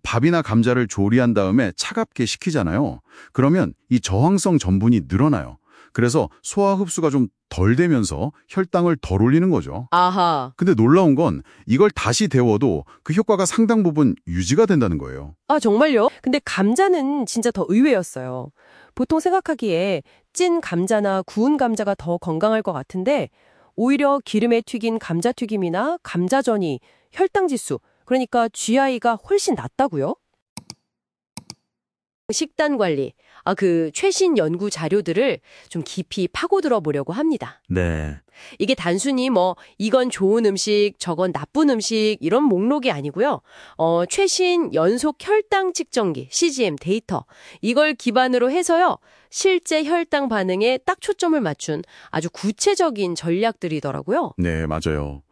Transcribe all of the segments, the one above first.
밥이나 감자를 조리한 다음에 차갑게 식히잖아요. 그러면 이 저항성 전분이 늘어나요. 그래서 소화 흡수가 좀 덜 되면서 혈당을 덜 올리는 거죠. 아하. 근데 놀라운 건 이걸 다시 데워도 그 효과가 상당 부분 유지가 된다는 거예요. 아, 정말요? 근데 감자는 진짜 더 의외였어요. 보통 생각하기에 찐 감자나 구운 감자가 더 건강할 것 같은데 오히려 기름에 튀긴 감자튀김이나 감자전이 혈당 지수, 그러니까 GI가 훨씬 낮다고요? 식단 관리, 그 최신 연구 자료들을 좀 깊이 파고들어 보려고 합니다. 네. 이게 단순히 이건 좋은 음식, 저건 나쁜 음식 이런 목록이 아니고요. 최신 연속 혈당 측정기, CGM 데이터, 이걸 기반으로 해서요. 실제 혈당 반응에 딱 초점을 맞춘 아주 구체적인 전략들이더라고요. 네, 맞아요.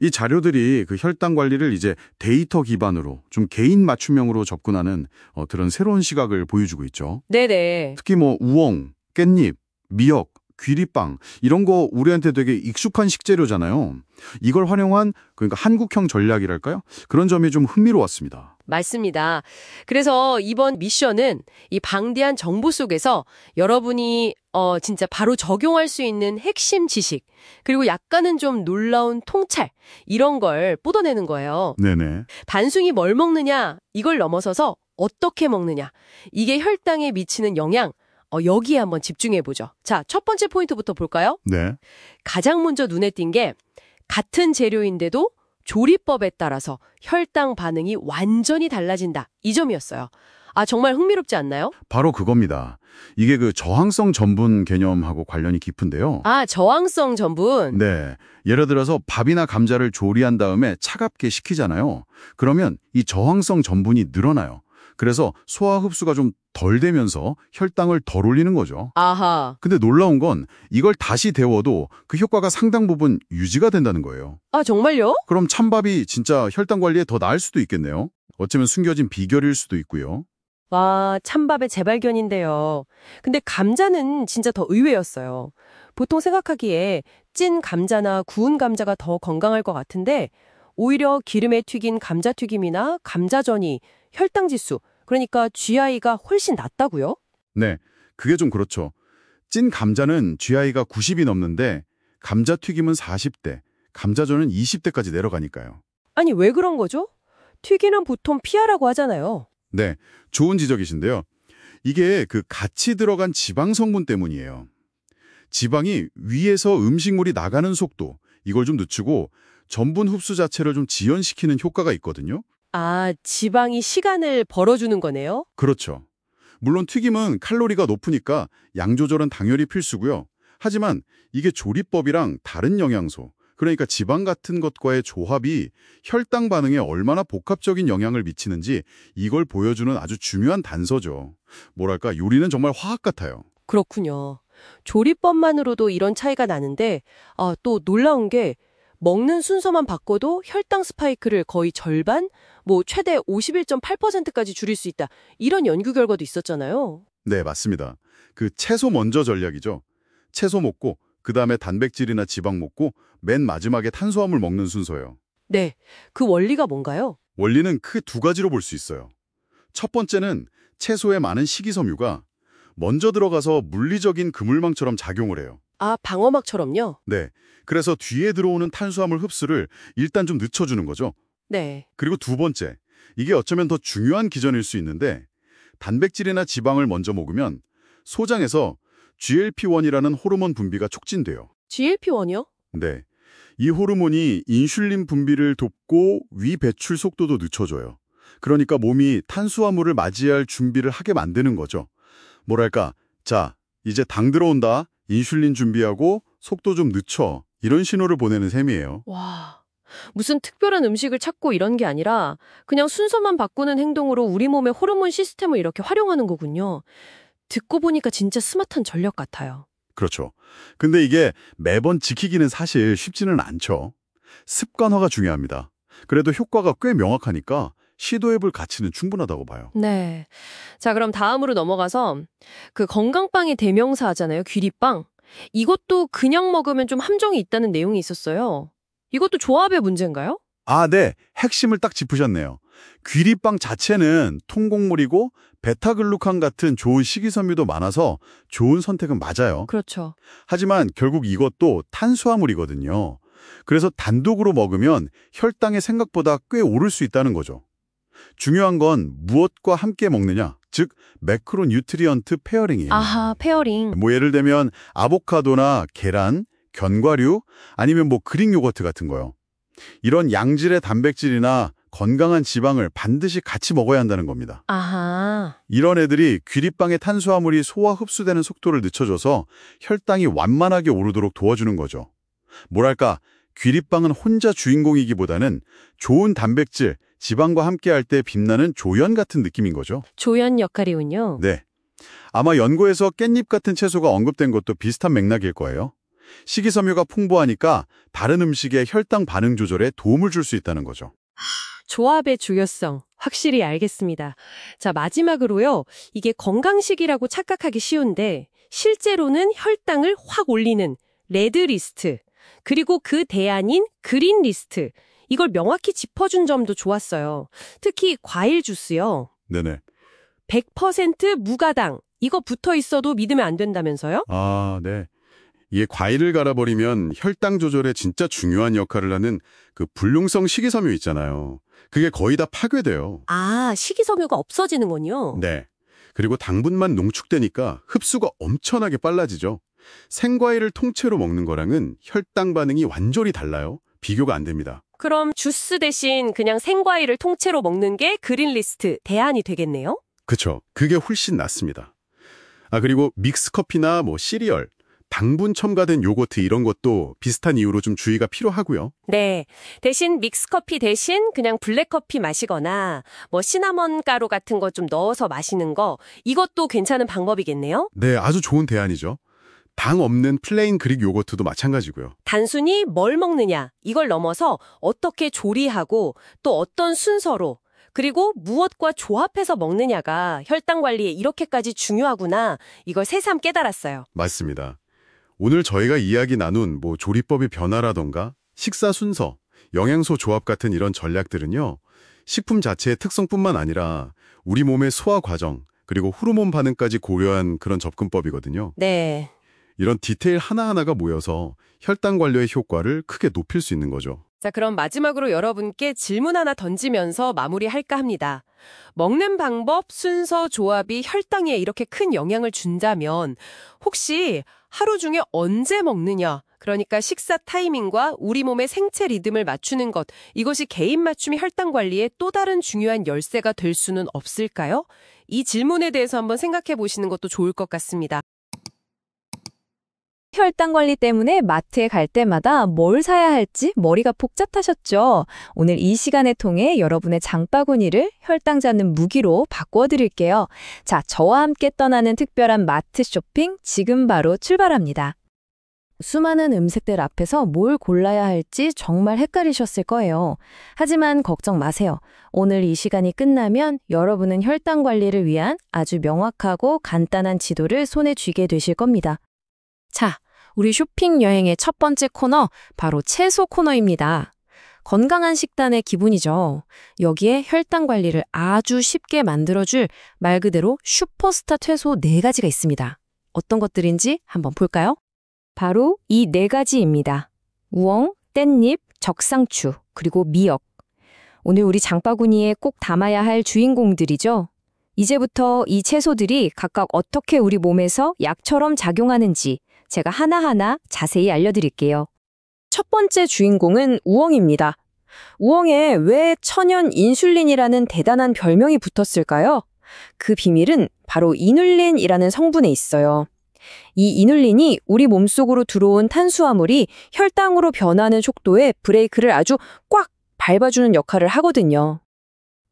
이 자료들이 그 혈당 관리를 이제 데이터 기반으로 좀 개인 맞춤형으로 접근하는 그런 새로운 시각을 보여주고 있죠. 네네. 특히 우엉, 깻잎, 미역, 귀리빵 이런 거 우리한테 되게 익숙한 식재료잖아요. 이걸 활용한 그러니까 한국형 전략이랄까요? 그런 점이 좀 흥미로웠습니다. 맞습니다. 그래서 이번 미션은 이 방대한 정보 속에서 여러분이 진짜 바로 적용할 수 있는 핵심 지식, 그리고 약간은 좀 놀라운 통찰, 이런 걸 뻗어내는 거예요. 네네. 단순히 뭘 먹느냐, 이걸 넘어서서 어떻게 먹느냐, 이게 혈당에 미치는 영향, 여기에 한번 집중해보죠. 자, 첫 번째 포인트부터 볼까요? 네. 가장 먼저 눈에 띈 게 같은 재료인데도 조리법에 따라서 혈당 반응이 완전히 달라진다. 이 점이었어요. 아, 정말 흥미롭지 않나요? 바로 그겁니다. 이게 그 저항성 전분 개념하고 관련이 깊은데요. 아, 저항성 전분. 네. 예를 들어서 밥이나 감자를 조리한 다음에 차갑게 식히잖아요. 그러면 이 저항성 전분이 늘어나요. 그래서 소화 흡수가 좀 덜 되면서 혈당을 덜 올리는 거죠. 아하. 근데 놀라운 건 이걸 다시 데워도 그 효과가 상당 부분 유지가 된다는 거예요. 아, 정말요? 그럼 찬밥이 진짜 혈당 관리에 더 나을 수도 있겠네요. 어쩌면 숨겨진 비결일 수도 있고요. 와, 찬밥의 재발견인데요. 근데 감자는 진짜 더 의외였어요. 보통 생각하기에 찐 감자나 구운 감자가 더 건강할 것 같은데 오히려 기름에 튀긴 감자튀김이나 감자전이 혈당 지수, 그러니까 GI가 훨씬 낮다고요? 네, 그게 좀 그렇죠. 찐 감자는 GI가 90이 넘는데 감자튀김은 40대, 감자전은 20대까지 내려가니까요. 아니, 왜 그런 거죠? 튀기는 보통 피하라고 하잖아요. 네, 좋은 지적이신데요. 이게 그 같이 들어간 지방 성분 때문이에요. 지방이 위에서 음식물이 나가는 속도, 이걸 좀 늦추고 전분 흡수 자체를 좀 지연시키는 효과가 있거든요. 아, 지방이 시간을 벌어주는 거네요? 그렇죠. 물론 튀김은 칼로리가 높으니까 양 조절은 당연히 필수고요. 하지만 이게 조리법이랑 다른 영양소, 그러니까 지방 같은 것과의 조합이 혈당 반응에 얼마나 복합적인 영향을 미치는지 이걸 보여주는 아주 중요한 단서죠. 뭐랄까, 요리는 정말 화학 같아요. 그렇군요. 조리법만으로도 이런 차이가 나는데 또 놀라운 게 먹는 순서만 바꿔도 혈당 스파이크를 거의 절반, 최대 51.8%까지 줄일 수 있다. 이런 연구 결과도 있었잖아요. 네, 맞습니다. 그 채소 먼저 전략이죠. 채소 먹고 그다음에 단백질이나 지방 먹고 맨 마지막에 탄수화물 먹는 순서예요. 네, 그 원리가 뭔가요? 원리는 크게 두 가지로 볼 수 있어요. 첫 번째는 채소에 많은 식이섬유가 먼저 들어가서 물리적인 그물망처럼 작용을 해요. 아, 방어막처럼요? 네, 그래서 뒤에 들어오는 탄수화물 흡수를 일단 좀 늦춰주는 거죠. 네. 그리고 두 번째, 이게 어쩌면 더 중요한 기전일 수 있는데 단백질이나 지방을 먼저 먹으면 소장에서 GLP-1이라는 호르몬 분비가 촉진돼요. GLP-1이요? 네, 이 호르몬이 인슐린 분비를 돕고 위 배출 속도도 늦춰줘요. 그러니까 몸이 탄수화물을 맞이할 준비를 하게 만드는 거죠. 뭐랄까, 자, 이제 당 들어온다, 인슐린 준비하고 속도 좀 늦춰, 이런 신호를 보내는 셈이에요. 와, 무슨 특별한 음식을 찾고 이런 게 아니라 그냥 순서만 바꾸는 행동으로 우리 몸의 호르몬 시스템을 이렇게 활용하는 거군요. 듣고 보니까 진짜 스마트한 전략 같아요. 그렇죠. 근데 이게 매번 지키기는 사실 쉽지는 않죠. 습관화가 중요합니다. 그래도 효과가 꽤 명확하니까 시도해볼 가치는 충분하다고 봐요. 네. 자, 그럼 다음으로 넘어가서 그 건강빵의 대명사 하잖아요. 귀리빵. 이것도 그냥 먹으면 좀 함정이 있다는 내용이 있었어요. 이것도 조합의 문제인가요? 아, 네. 핵심을 딱 짚으셨네요. 귀리빵 자체는 통곡물이고 베타글루칸 같은 좋은 식이섬유도 많아서 좋은 선택은 맞아요. 그렇죠. 하지만 결국 이것도 탄수화물이거든요. 그래서 단독으로 먹으면 혈당이 생각보다 꽤 오를 수 있다는 거죠. 중요한 건 무엇과 함께 먹느냐, 즉 매크로뉴트리언트 페어링이에요. 아하, 페어링. 뭐 예를 들면 아보카도나 계란, 견과류, 아니면 뭐 그릭 요거트 같은 거요. 이런 양질의 단백질이나 건강한 지방을 반드시 같이 먹어야 한다는 겁니다. 아하. 이런 애들이 귀리빵의 탄수화물이 소화 흡수되는 속도를 늦춰줘서 혈당이 완만하게 오르도록 도와주는 거죠. 뭐랄까, 귀리빵은 혼자 주인공이기보다는 좋은 단백질, 지방과 함께할 때 빛나는 조연 같은 느낌인 거죠. 조연 역할이군요. 네. 아마 연구에서 깻잎 같은 채소가 언급된 것도 비슷한 맥락일 거예요. 식이섬유가 풍부하니까 다른 음식의 혈당 반응 조절에 도움을 줄 수 있다는 거죠. 조합의 중요성 확실히 알겠습니다. 자, 마지막으로요. 이게 건강식이라고 착각하기 쉬운데 실제로는 혈당을 확 올리는 레드리스트, 그리고 그 대안인 그린리스트, 이걸 명확히 짚어준 점도 좋았어요. 특히 과일 주스요. 네네. 100% 무가당, 이거 붙어 있어도 믿으면 안 된다면서요? 아, 네. 이게 과일을 갈아버리면 혈당 조절에 진짜 중요한 역할을 하는 그 불용성 식이섬유 있잖아요. 그게 거의 다 파괴돼요. 아, 식이섬유가 없어지는군요. 네. 그리고 당분만 농축되니까 흡수가 엄청나게 빨라지죠. 생과일을 통째로 먹는 거랑은 혈당 반응이 완전히 달라요. 비교가 안 됩니다. 그럼 주스 대신 그냥 생과일을 통째로 먹는 게 그린리스트 대안이 되겠네요? 그쵸. 그게 훨씬 낫습니다. 아, 그리고 믹스커피나 뭐 시리얼, 당분 첨가된 요거트 이런 것도 비슷한 이유로 좀 주의가 필요하고요. 네. 대신 믹스커피 대신 그냥 블랙커피 마시거나 뭐 시나몬 가루 같은 거 좀 넣어서 마시는 거, 이것도 괜찮은 방법이겠네요? 네, 아주 좋은 대안이죠. 당 없는 플레인 그릭 요거트도 마찬가지고요. 단순히 뭘 먹느냐, 이걸 넘어서 어떻게 조리하고 또 어떤 순서로, 그리고 무엇과 조합해서 먹느냐가 혈당 관리에 이렇게까지 중요하구나, 이걸 새삼 깨달았어요. 맞습니다. 오늘 저희가 이야기 나눈 뭐 조리법의 변화라던가 식사 순서, 영양소 조합 같은 이런 전략들은요. 식품 자체의 특성뿐만 아니라 우리 몸의 소화 과정, 그리고 호르몬 반응까지 고려한 그런 접근법이거든요. 네. 이런 디테일 하나하나가 모여서 혈당 관리의 효과를 크게 높일 수 있는 거죠. 자, 그럼 마지막으로 여러분께 질문 하나 던지면서 마무리할까 합니다. 먹는 방법, 순서, 조합이 혈당에 이렇게 큰 영향을 준다면 혹시 하루 중에 언제 먹느냐, 그러니까 식사 타이밍과 우리 몸의 생체 리듬을 맞추는 것, 이것이 개인 맞춤 혈당 관리의 또 다른 중요한 열쇠가 될 수는 없을까요? 이 질문에 대해서 한번 생각해 보시는 것도 좋을 것 같습니다. 혈당 관리 때문에 마트에 갈 때마다 뭘 사야 할지 머리가 복잡하셨죠? 오늘 이 시간을 통해 여러분의 장바구니를 혈당 잡는 무기로 바꾸어 드릴게요. 자, 저와 함께 떠나는 특별한 마트 쇼핑 지금 바로 출발합니다. 수많은 음식들 앞에서 뭘 골라야 할지 정말 헷갈리셨을 거예요. 하지만 걱정 마세요. 오늘 이 시간이 끝나면 여러분은 혈당 관리를 위한 아주 명확하고 간단한 지도를 손에 쥐게 되실 겁니다. 자, 우리 쇼핑 여행의 첫 번째 코너, 바로 채소 코너입니다. 건강한 식단의 기본이죠. 여기에 혈당 관리를 아주 쉽게 만들어줄 말 그대로 슈퍼스타 채소 4가지가 있습니다. 어떤 것들인지 한번 볼까요? 바로 이 4가지입니다. 우엉, 깻잎, 적상추, 그리고 미역. 오늘 우리 장바구니에 꼭 담아야 할 주인공들이죠. 이제부터 이 채소들이 각각 어떻게 우리 몸에서 약처럼 작용하는지 제가 하나하나 자세히 알려드릴게요. 첫 번째 주인공은 우엉입니다. 우엉에 왜 천연 인슐린이라는 대단한 별명이 붙었을까요? 그 비밀은 바로 이눌린이라는 성분에 있어요. 이 이눌린이 우리 몸속으로 들어온 탄수화물이 혈당으로 변하는 속도에 브레이크를 아주 꽉 밟아주는 역할을 하거든요.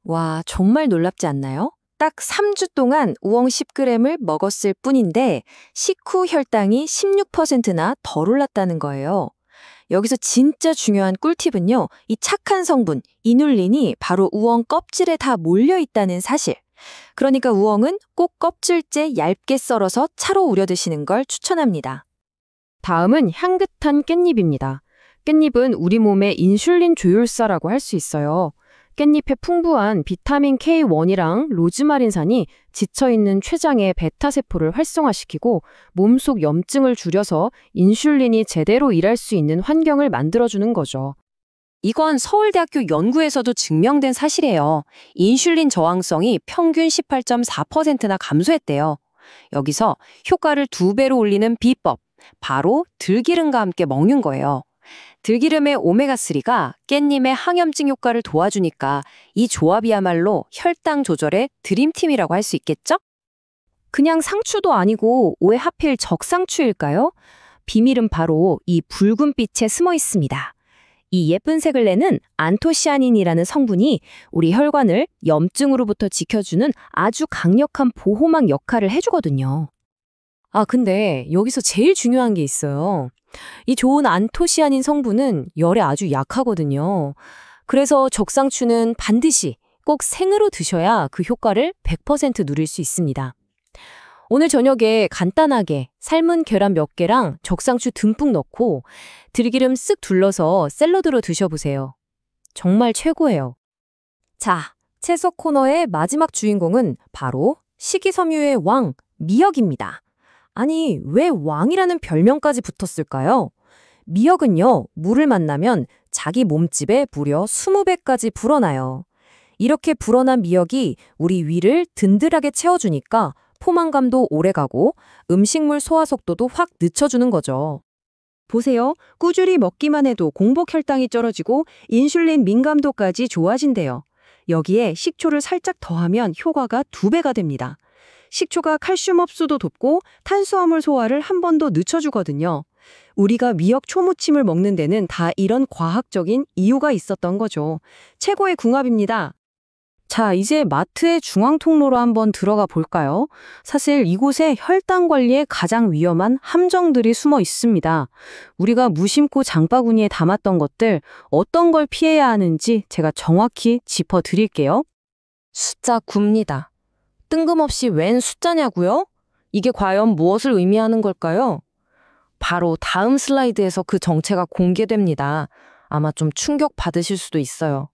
와, 정말 놀랍지 않나요? 딱 3주 동안 우엉 10g을 먹었을 뿐인데 식후 혈당이 16%나 덜 올랐다는 거예요. 여기서 진짜 중요한 꿀팁은요. 이 착한 성분, 이눌린이 바로 우엉 껍질에 다 몰려있다는 사실. 그러니까 우엉은 꼭 껍질째 얇게 썰어서 차로 우려 드시는 걸 추천합니다. 다음은 향긋한 깻잎입니다. 깻잎은 우리 몸의 인슐린 조율사라고 할 수 있어요. 깻잎의 풍부한 비타민 K1이랑 로즈마린산이 지쳐있는 췌장의 베타세포를 활성화시키고 몸속 염증을 줄여서 인슐린이 제대로 일할 수 있는 환경을 만들어주는 거죠. 이건 서울대학교 연구에서도 증명된 사실이에요. 인슐린 저항성이 평균 18.4%나 감소했대요. 여기서 효과를 2배로 올리는 비법, 바로 들기름과 함께 먹는 거예요. 들기름의 오메가3가 깻잎의 항염증 효과를 도와주니까 이 조합이야말로 혈당 조절의 드림팀이라고 할 수 있겠죠? 그냥 상추도 아니고 왜 하필 적상추일까요? 비밀은 바로 이 붉은 빛에 숨어 있습니다. 이 예쁜 색을 내는 안토시아닌이라는 성분이 우리 혈관을 염증으로부터 지켜주는 아주 강력한 보호막 역할을 해주거든요. 근데 여기서 제일 중요한 게 있어요. 이 좋은 안토시아닌 성분은 열에 아주 약하거든요. 그래서 적상추는 반드시 꼭 생으로 드셔야 그 효과를 100% 누릴 수 있습니다. 오늘 저녁에 간단하게 삶은 계란 몇 개랑 적상추 듬뿍 넣고 들기름 쓱 둘러서 샐러드로 드셔보세요. 정말 최고예요. 자, 채소 코너의 마지막 주인공은 바로 식이섬유의 왕, 미역입니다. 아니, 왜 왕이라는 별명까지 붙었을까요? 미역은요, 물을 만나면 자기 몸집에 무려 20배까지 불어나요. 이렇게 불어난 미역이 우리 위를 든든하게 채워주니까 포만감도 오래가고 음식물 소화 속도도 확 늦춰주는 거죠. 보세요. 꾸준히 먹기만 해도 공복 혈당이 떨어지고 인슐린 민감도까지 좋아진대요. 여기에 식초를 살짝 더하면 효과가 2배가 됩니다. 식초가 칼슘 흡수도 돕고 탄수화물 소화를 한 번 더 늦춰주거든요. 우리가 미역 초무침을 먹는 데는 다 이런 과학적인 이유가 있었던 거죠. 최고의 궁합입니다. 자, 이제 마트의 중앙 통로로 한번 들어가 볼까요? 사실 이곳에 혈당 관리에 가장 위험한 함정들이 숨어 있습니다. 우리가 무심코 장바구니에 담았던 것들, 어떤 걸 피해야 하는지 제가 정확히 짚어드릴게요. 숫자 9입니다. 뜬금없이 웬 숫자냐고요? 이게 과연 무엇을 의미하는 걸까요? 바로 다음 슬라이드에서 그 정체가 공개됩니다. 아마 좀 충격 받으실 수도 있어요.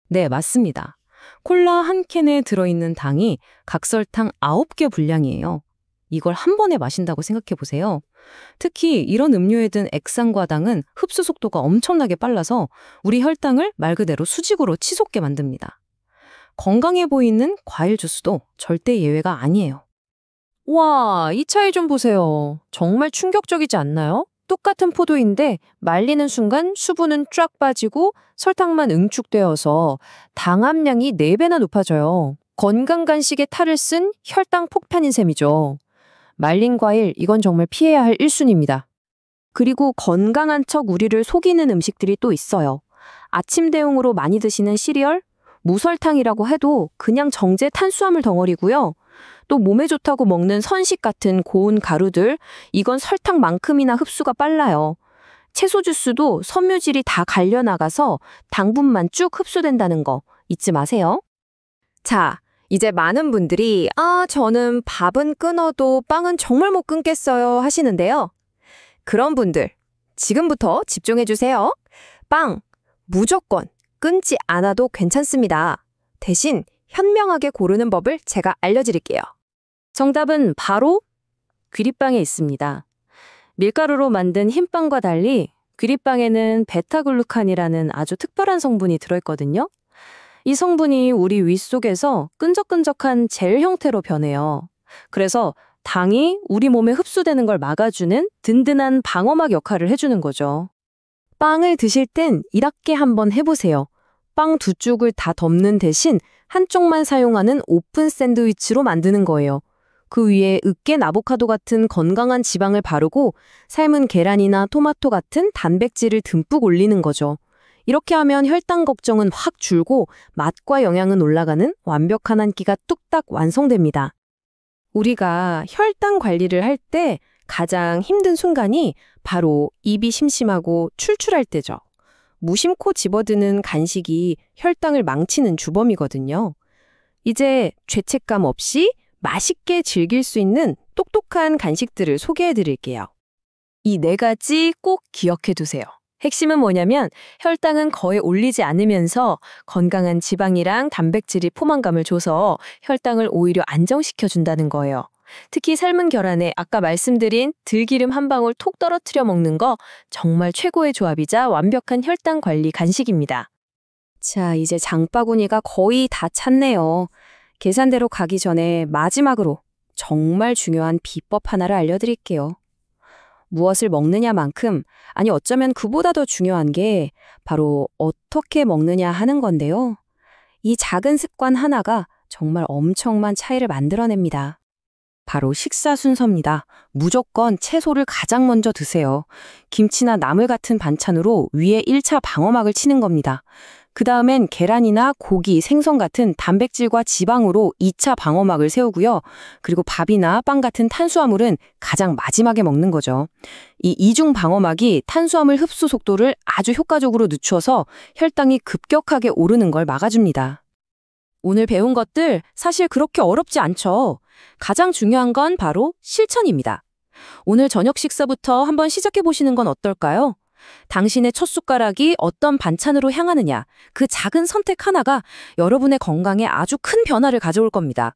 네, 맞습니다. 콜라 한 캔에 들어있는 당이 각설탕 9개 분량이에요. 이걸 한 번에 마신다고 생각해 보세요. 특히 이런 음료에 든 액상과당은 흡수 속도가 엄청나게 빨라서 우리 혈당을 말 그대로 수직으로 치솟게 만듭니다. 건강해 보이는 과일 주스도 절대 예외가 아니에요. 와, 이 차이 좀 보세요. 정말 충격적이지 않나요? 똑같은 포도인데 말리는 순간 수분은 쫙 빠지고 설탕만 응축되어서 당 함량이 4배나 높아져요. 건강 간식에 탈을 쓴 혈당 폭탄인 셈이죠. 말린 과일, 이건 정말 피해야 할 1순위입니다. 그리고 건강한 척 우리를 속이는 음식들이 또 있어요. 아침 대용으로 많이 드시는 시리얼? 무설탕이라고 해도 그냥 정제 탄수화물 덩어리고요. 또 몸에 좋다고 먹는 선식 같은 고운 가루들, 이건 설탕만큼이나 흡수가 빨라요. 채소 주스도 섬유질이 다 갈려나가서 당분만 쭉 흡수된다는 거 잊지 마세요. 자, 이제 많은 분들이 저는 밥은 끊어도 빵은 정말 못 끊겠어요 하시는데요. 그런 분들, 지금부터 집중해주세요. 빵, 무조건 끊지 않아도 괜찮습니다. 대신 현명하게 고르는 법을 제가 알려드릴게요. 정답은 바로 귀리빵에 있습니다. 밀가루로 만든 흰빵과 달리 귀리빵에는 베타글루칸이라는 아주 특별한 성분이 들어있거든요. 이 성분이 우리 위 속에서 끈적끈적한 젤 형태로 변해요. 그래서 당이 우리 몸에 흡수되는 걸 막아주는 든든한 방어막 역할을 해주는 거죠. 빵을 드실 땐 이렇게 한번 해보세요. 빵 두 쪽을 다 덮는 대신 한쪽만 사용하는 오픈 샌드위치로 만드는 거예요. 그 위에 으깬 아보카도 같은 건강한 지방을 바르고 삶은 계란이나 토마토 같은 단백질을 듬뿍 올리는 거죠. 이렇게 하면 혈당 걱정은 확 줄고 맛과 영양은 올라가는 완벽한 한 끼가 뚝딱 완성됩니다. 우리가 혈당 관리를 할 때 가장 힘든 순간이 바로 입이 심심하고 출출할 때죠. 무심코 집어드는 간식이 혈당을 망치는 주범이거든요. 이제 죄책감 없이 맛있게 즐길 수 있는 똑똑한 간식들을 소개해 드릴게요. 이 4가지 꼭 기억해 두세요. 핵심은 뭐냐면 혈당은 거의 올리지 않으면서 건강한 지방이랑 단백질이 포만감을 줘서 혈당을 오히려 안정시켜준다는 거예요. 특히 삶은 계란에 아까 말씀드린 들기름 한 방울 톡 떨어뜨려 먹는 거 정말 최고의 조합이자 완벽한 혈당 관리 간식입니다. 자, 이제 장바구니가 거의 다 찼네요. 계산대로 가기 전에 마지막으로 정말 중요한 비법 하나를 알려드릴게요. 무엇을 먹느냐만큼, 아니 어쩌면 그보다 더 중요한 게 바로 어떻게 먹느냐 하는 건데요. 이 작은 습관 하나가 정말 엄청난 차이를 만들어냅니다. 바로 식사 순서입니다. 무조건 채소를 가장 먼저 드세요. 김치나 나물 같은 반찬으로 위에 1차 방어막을 치는 겁니다. 그 다음엔 계란이나 고기, 생선 같은 단백질과 지방으로 2차 방어막을 세우고요. 그리고 밥이나 빵 같은 탄수화물은 가장 마지막에 먹는 거죠. 이 이중 방어막이 탄수화물 흡수 속도를 아주 효과적으로 늦춰서 혈당이 급격하게 오르는 걸 막아줍니다. 오늘 배운 것들 사실 그렇게 어렵지 않죠. 가장 중요한 건 바로 실천입니다. 오늘 저녁 식사부터 한번 시작해 보시는 건 어떨까요? 당신의 첫 숟가락이 어떤 반찬으로 향하느냐, 그 작은 선택 하나가 여러분의 건강에 아주 큰 변화를 가져올 겁니다.